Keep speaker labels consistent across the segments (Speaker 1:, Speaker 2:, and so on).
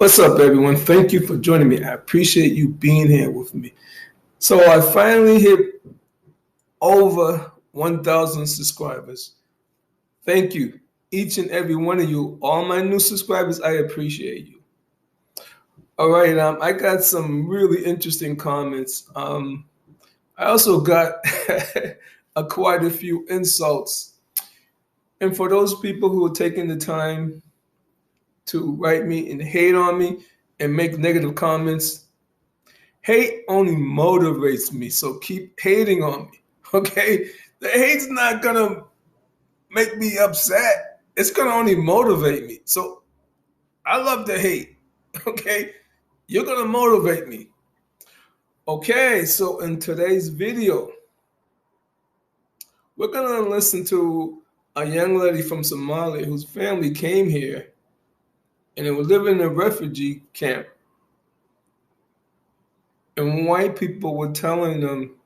Speaker 1: What's up, everyone? Thank you for joining me. I appreciate you being here with me. So, I finally hit over 1,000 subscribers. Thank you, each and every one of you. All my new subscribers, I appreciate you. All right, I got some really interesting comments. I also got quite a few insults. And for those people who are taking the time to write me and hate on me and make negative comments, hate only motivates me, so keep hating on me. Okay? The hate's not gonna make me upset. It's gonna only motivate me. So I love the hate. Okay? You're gonna motivate me. Okay, so in today's video, we're gonna listen to a young lady from Somalia whose family came here and they were living in a refugee camp. And white people were telling them,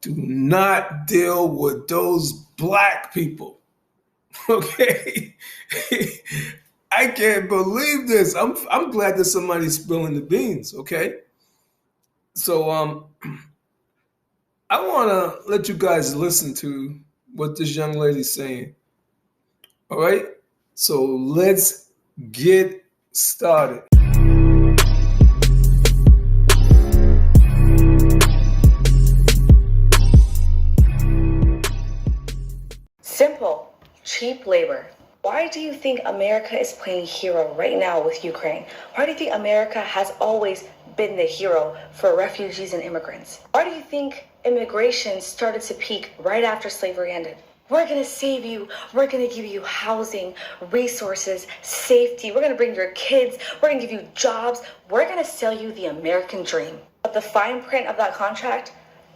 Speaker 1: do not deal with those black people. Okay? I can't believe this. I'm glad that somebody's spilling the beans, okay? So I want to let you guys listen to what this young lady's saying. All right? So let's get started.
Speaker 2: Simple, cheap labor. Why do you think America is playing hero right now with Ukraine? Why do you think America has always been the hero for refugees and immigrants? Why do you think immigration started to peak right after slavery ended? We're going to save you. We're going to give you housing, resources, safety. We're going to bring your kids. We're going to give you jobs. We're going to sell you the American dream. But the fine print of that contract,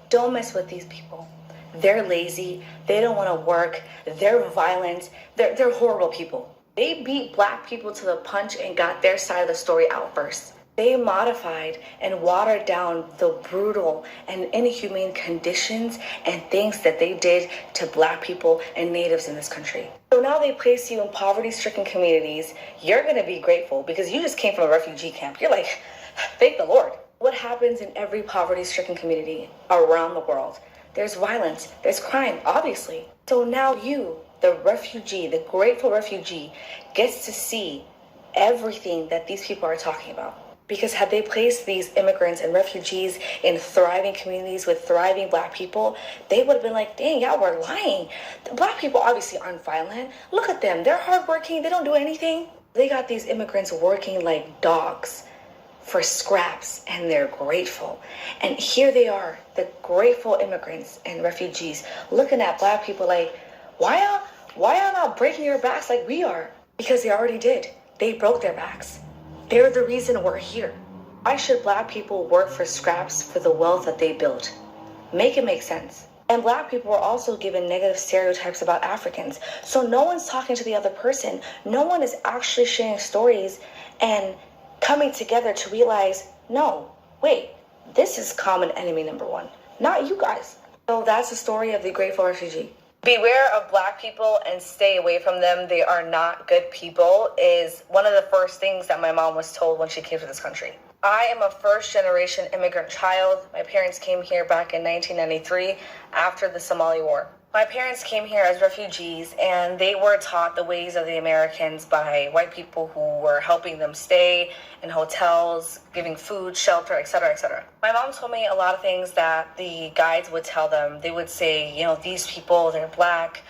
Speaker 2: don't mess with these people. They're lazy, they don't want to work, they're violent, they're horrible people. They beat black people to the punch and got their side of the story out first. They modified and watered down the brutal and inhumane conditions and things that they did to black people and natives in this country. So now they place you in poverty-stricken communities. You're going to be grateful because you just came from a refugee camp. You're like, thank the Lord. What happens in every poverty-stricken community around the world? There's violence, there's crime, obviously. So now you, the refugee, the grateful refugee, gets to see everything that these people are talking about. Because had they placed these immigrants and refugees in thriving communities with thriving black people, they would have been like, dang, y'all were lying. The black people obviously aren't violent. Look at them, they're hardworking, they don't do anything. They got these immigrants working like dogs for scraps, and they're grateful. And here they are, the grateful immigrants and refugees, looking at black people like, why y'all not breaking your backs like we are? Because they already did. They broke their backs. They're the reason we're here. Why should black people work for scraps for the wealth that they built? Make it make sense. And black people are also given negative stereotypes about Africans. So no one's talking to the other person. No one is actually sharing stories and coming together to realize, no, wait, this is common enemy number one, not you guys. So that's the story of the grateful refugee. Beware of black people and stay away from them. They are not good people is one of the first things that my mom was told when she came to this country. I am a first-generation immigrant child. My parents came here back in 1993 after the Somali War. My parents came here as refugees, and they were taught the ways of the Americans by white people who were helping them stay in hotels, giving food, shelter, etc., etc. My mom told me a lot of things that the guides would tell them. They would say, these people, they're black,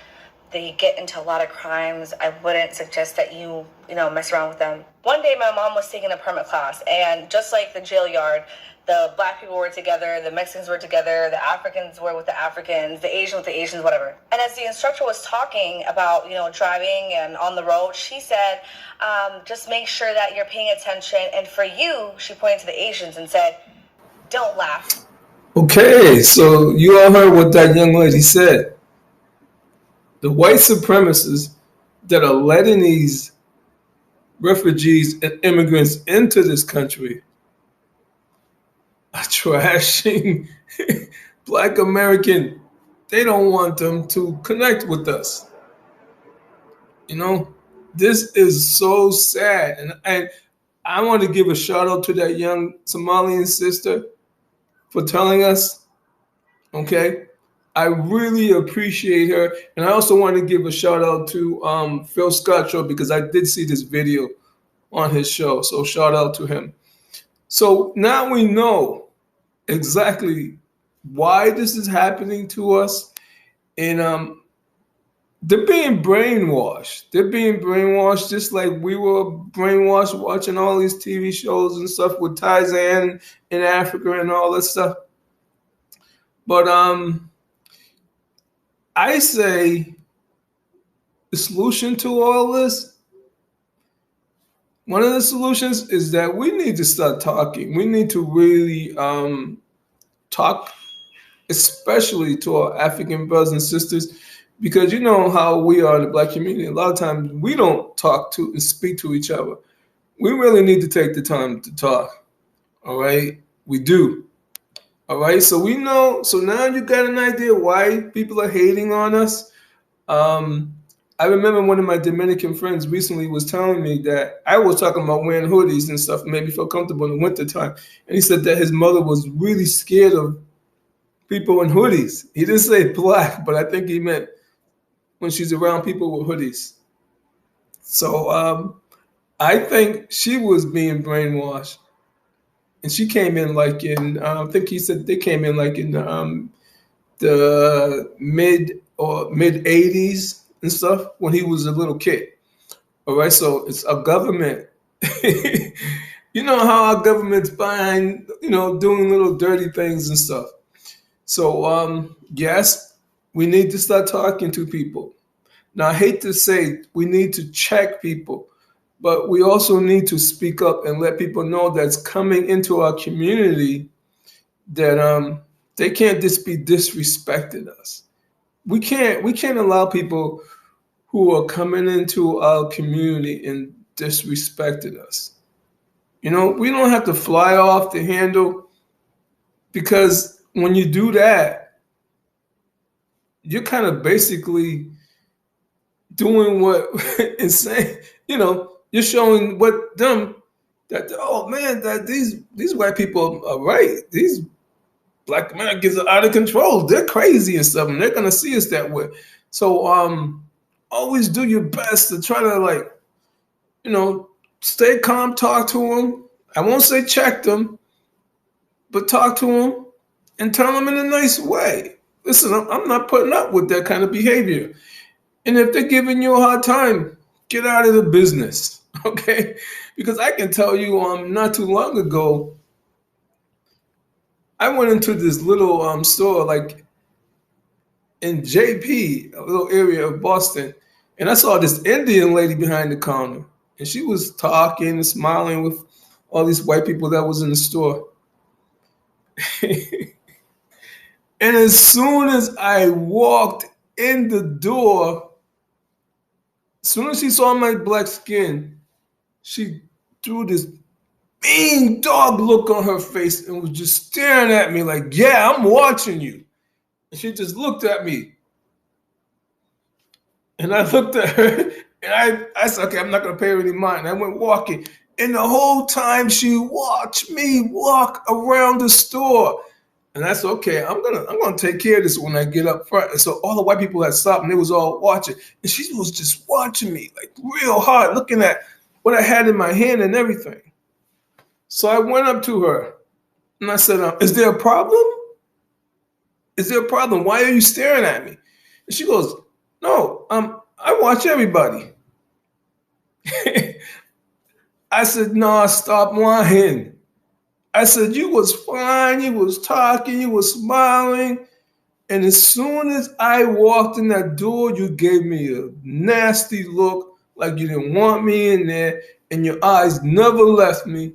Speaker 2: they get into a lot of crimes. I wouldn't suggest that you mess around with them. One day, my mom was taking a permit class, and just like the jail yard, the black people were together, the Mexicans were together, the Africans were with the Africans, the Asians with the Asians, whatever. And as the instructor was talking about, driving and on the road, she said, just make sure that you're paying attention. And for you, she pointed to the Asians and said, don't laugh.
Speaker 1: Okay, so you all heard what that young lady said. The white supremacists that are letting these refugees and immigrants into this country are trashing Black American. They don't want them to connect with us. This is so sad. And I want to give a shout out to that young Somalian sister for telling us, okay? I really appreciate her. And I also want to give a shout out to Phil Scott Show because I did see this video on his show. So shout out to him. So now we know exactly why this is happening to us. And they're being brainwashed. They're being brainwashed just like we were brainwashed watching all these TV shows and stuff with Tarzan in Africa and all that stuff. But I say the solution to all this, one of the solutions is that we need to start talking. We need to really talk, especially to our African brothers and sisters, because you know how we are in the Black community. A lot of times we don't talk to and speak to each other. We really need to take the time to talk. All right? We do. All right? So we know. So now you got an idea why people are hating on us. I remember one of my Dominican friends recently was telling me that I was talking about wearing hoodies and stuff, made me feel comfortable in the wintertime. And he said that his mother was really scared of people in hoodies. He didn't say black, but I think he meant when she's around people with hoodies. So I think she was being brainwashed. And she came in like in, I think he said they came in like in the mid 80s and stuff when he was a little kid. All right, so it's a government. You know how our government's behind, doing little dirty things and stuff. So yes, we need to start talking to people. Now I hate to say we need to check people, but we also need to speak up and let people know that's coming into our community that they can't just be disrespecting us. We can't allow people who are coming into our community and disrespecting us. We don't have to fly off the handle, because when you do that, you're kind of basically doing what insane. You're showing what them that, oh man, that these white people are right. These Black Americans are out of control. They're crazy and stuff, and they're gonna see us that way. So always do your best to try to stay calm, talk to them. I won't say check them, but talk to them and tell them in a nice way. Listen, I'm not putting up with that kind of behavior. And if they're giving you a hard time, get out of the business, okay? Because I can tell you, not too long ago, I went into this little store, like in JP, a little area of Boston, and I saw this Indian lady behind the counter, and she was talking and smiling with all these white people that was in the store. And as soon as I walked in the door, as soon as she saw my black skin, she threw this mean dog look on her face and was just staring at me like, yeah, I'm watching you. And she just looked at me. And I looked at her and I said, okay, I'm not going to pay her any mind. I went walking. And the whole time she watched me walk around the store. And I said, okay, I'm gonna take care of this when I get up front. And so all the white people had stopped and they was all watching. And she was just watching me like real hard, looking at what I had in my hand and everything. So I went up to her and I said, is there a problem? Is there a problem? Why are you staring at me? And she goes, no, I watch everybody. I said, no, stop lying. I said, you was fine, you was talking, you was smiling. And as soon as I walked in that door, you gave me a nasty look like you didn't want me in there. And your eyes never left me,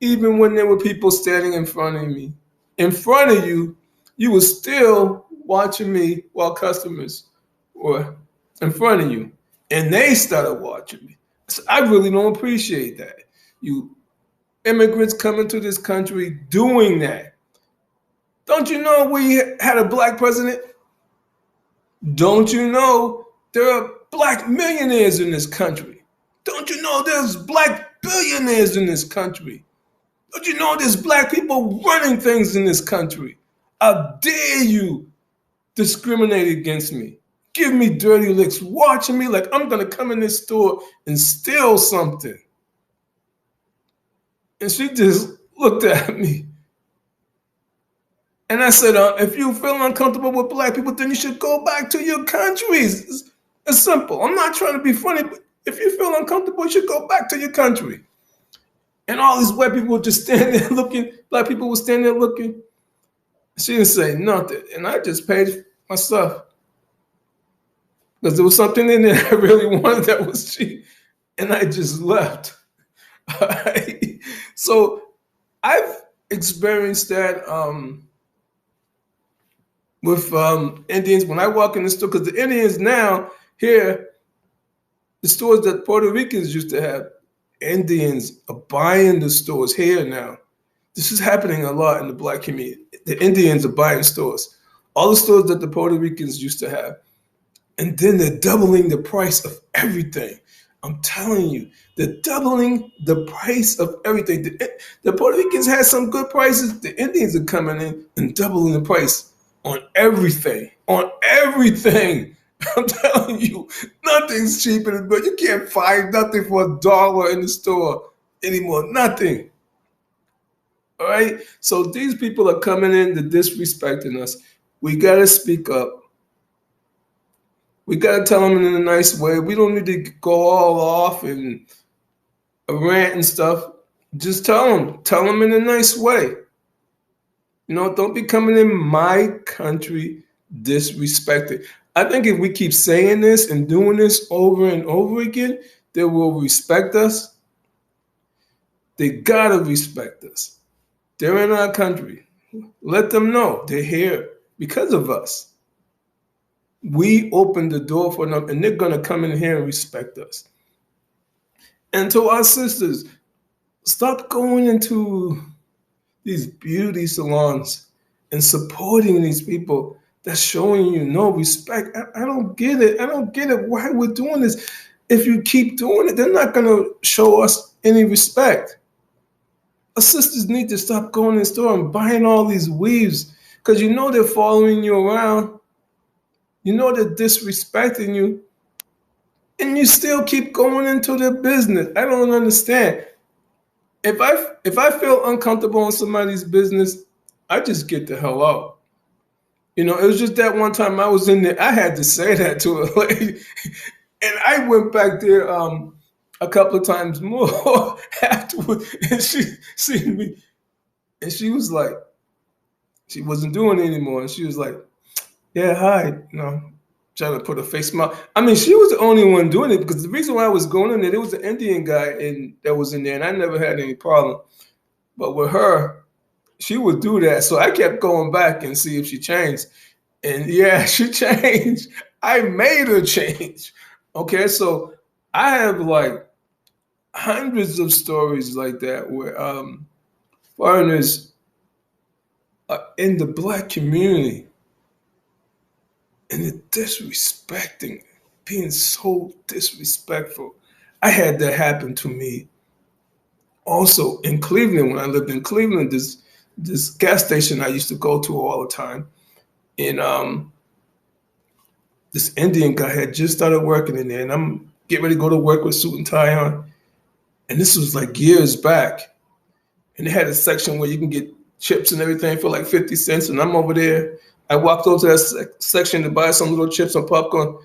Speaker 1: even when there were people standing in front of me. In front of you, you were still watching me while customers were in front of you. And they started watching me. So I really don't appreciate that. You immigrants coming to this country doing that. Don't you know we had a black president? Don't you know there are black millionaires in this country? Don't you know there's black billionaires in this country? Don't you know there's black people running things in this country? How dare you discriminate against me? Give me dirty looks, watching me like I'm going to come in this store and steal something. And she just looked at me. And I said, if you feel uncomfortable with black people, then you should go back to your countries. It's simple. I'm not trying to be funny, but if you feel uncomfortable, you should go back to your country. And all these white people would just stand there looking, black people would stand there looking. She didn't say nothing. And I just paid my stuff. Because there was something in there I really wanted that was cheap. And I just left. So I've experienced that with Indians when I walk in the store, because the Indians now here, the stores that Puerto Ricans used to have, Indians are buying the stores here now. This is happening a lot in the black community. The Indians are buying stores, all the stores that the Puerto Ricans used to have. And then they're doubling the price of everything. I'm telling you, they're doubling the price of everything. The Puerto Ricans had some good prices. The Indians are coming in and doubling the price on everything. On everything. I'm telling you, nothing's cheaper than good. You can't find nothing for $1 in the store anymore. Nothing. All right? So these people are coming in to disrespecting us. We got to speak up. We got to tell them in a nice way. We don't need to go all off and rant and stuff. Just tell them in a nice way. You know, don't be coming in my country disrespected. I think if we keep saying this and doing this over and over again, they will respect us. They gotta respect us. They're in our country. Let them know they're here because of us. We opened the door for them, and they're gonna come in here and respect us. And to our sisters, stop going into these beauty salons and supporting these people that's showing you no respect. I don't get it. I don't get it why we're doing this. If you keep doing it, they're not going to show us any respect. Our sisters need to stop going in the store and buying all these weaves because you know they're following you around. You know they're disrespecting you. And you still keep going into their business. I don't understand. If I feel uncomfortable in somebody's business, I just get the hell out. You know, it was just that one time I was in there. I had to say that to a lady, and I went back there a couple of times more afterward, and she seen me, and she was like, she wasn't doing it anymore, and she was like, "Yeah, hi," you know, trying to put a face smile. I mean, she was the only one doing it because the reason why I was going in there was an Indian guy that was in there, and I never had any problem. But with her, she would do that. So I kept going back and see if she changed. And yeah, she changed. I made her change. Okay, so I have like hundreds of stories like that where foreigners are in the black community and they're disrespecting, being so disrespectful. I had that happen to me also in Cleveland. When I lived in Cleveland, this gas station I used to go to all the time. And this Indian guy had just started working in there, and I'm getting ready to go to work with suit and tie on. And this was like years back. And they had a section where you can get chips and everything for like 50 cents. And I'm over there. I walked over to that section to buy some little chips and popcorn.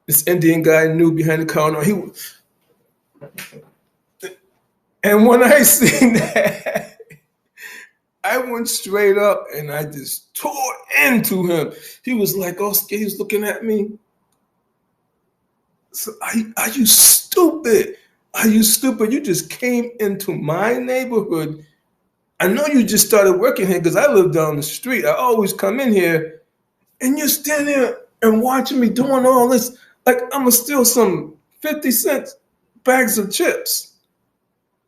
Speaker 1: This Indian guy knew behind the counter. And when I seen that, I went straight up and I just tore into him. He was like, oh, he was looking at me. So, are you stupid? Are you stupid? You just came into my neighborhood. I know you just started working here because I live down the street. I always come in here and you're standing there and watching me doing all this. Like I'm going to steal some 50-cent bags of chips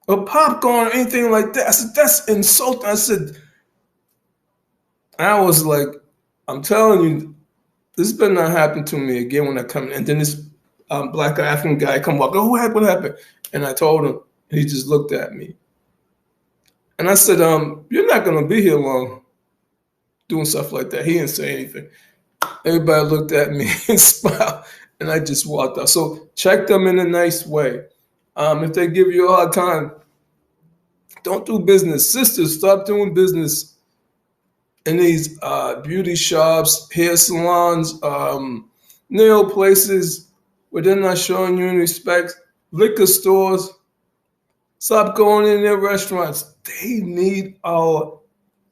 Speaker 1: or popcorn or anything like that. I said, that's insulting. I was like, I'm telling you, this better not happen to me again when I come in. And then this black African guy come walk. Oh, what happened? And I told him, and he just looked at me. And I said, you're not gonna be here long doing stuff like that. He didn't say anything. Everybody looked at me and smiled, and I just walked out. So check them in a nice way. If they give you a hard time, don't do business. Sisters, stop doing business in these beauty shops, hair salons, nail places where they're not showing you any respect. Liquor stores, stop going in their restaurants. They need our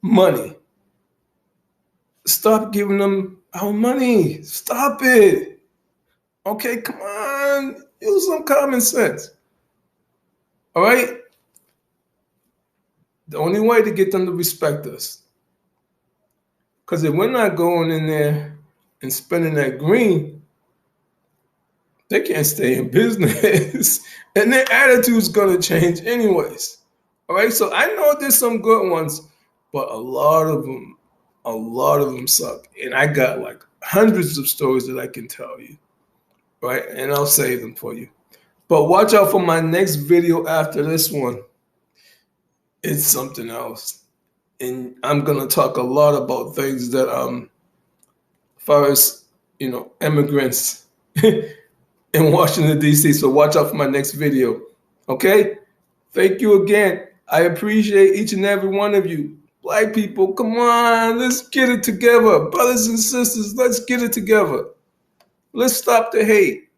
Speaker 1: money. Stop giving them our money. Stop it. Okay, come on. Use some common sense. All right? The only way to get them to respect us. Because if we're not going in there and spending that green, they can't stay in business. And their attitude's going to change anyways. All right? So I know there's some good ones, but a lot of them suck. And I got like hundreds of stories that I can tell you. Right? And I'll save them for you. But watch out for my next video after this one. It's something else. And I'm going to talk a lot about things that, as far as, immigrants in Washington, D.C. So watch out for my next video. Okay? Thank you again. I appreciate each and every one of you. Black people, come on. Let's get it together. Brothers and sisters, let's get it together. Let's stop the hate.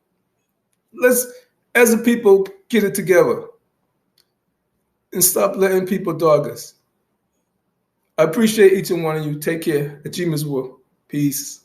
Speaker 1: Let's, as a people, get it together. And stop letting people dog us. I appreciate each and one of you. Take care. Achievements will. Peace.